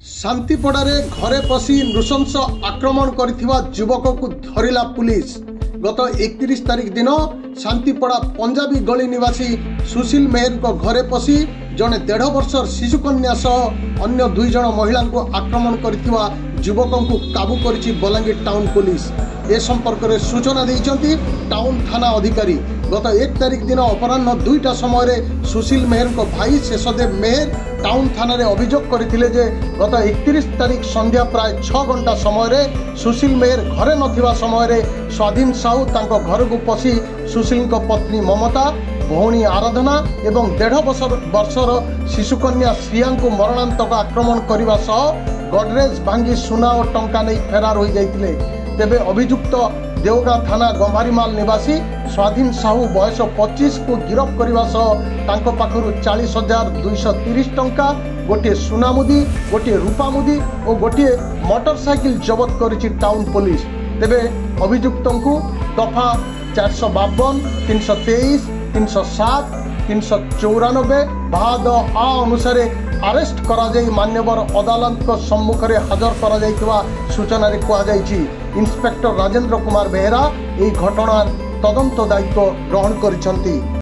शांतिपड़ारे घरे पशि नृशंस आक्रमण करथिबा युवक को धरिला पुलिस। गत 31 तारिख दिन शांतिपड़ा पंजाबी गली निवासी सुशील मेहर को घरे पशि जड़े 1.5 वर्षर शिशुकन्या सह अन्य 2 जन महिला को आक्रमण करथिबा युवक को काबू करिछि बलांगीर टाउन पुलिस। ए संपर्क में सूचना देइछंती टाउन थाना अधिकारी। गत 1 तारिख दिन अपराह्न 2टा समय सुशील मेहर को भाई शेषदेव मेहर टाउन थाना रे अभियोग करथिले जे गत 31 तारिख संध्या प्राय 6 घंटा समय सुशील मेहर घरे नथिबा समय स्वाधीन साहू तांको घर को पशि सुशील को पत्नी ममता भौणी आराधना एवं 1.5 वर्षर शिशुकन्या श्रिया को मरणांतक आक्रमण करने सह गडरेज भांगी सुना और टंका नहीं फेरार हो जाते। तेबे अभियुक्त देवगा थाना गंभारीमाल निवासी स्वाधीन साहू बयस 25 को गिरफ्त करने सह पाखरु 40,230 टंका गोटे सुना मुदी गोटे रूपा मुदी और गोटे मोटरसाइकिल जबत करिछि टाउन पुलिस। तेबे अभियुक्त को दफा 452, 323, 307, 394 भाद आ अनुसार अरेस्ट करा जाई मान्यवर अदालत को सम्मुख में हाजर करा जाइथिबा सूचना रे कहा जाइछि। इंस्पेक्टर राजेंद्र कुमार बेहेरा एही घटना तदंत दायित्व ग्रहण करिसंती।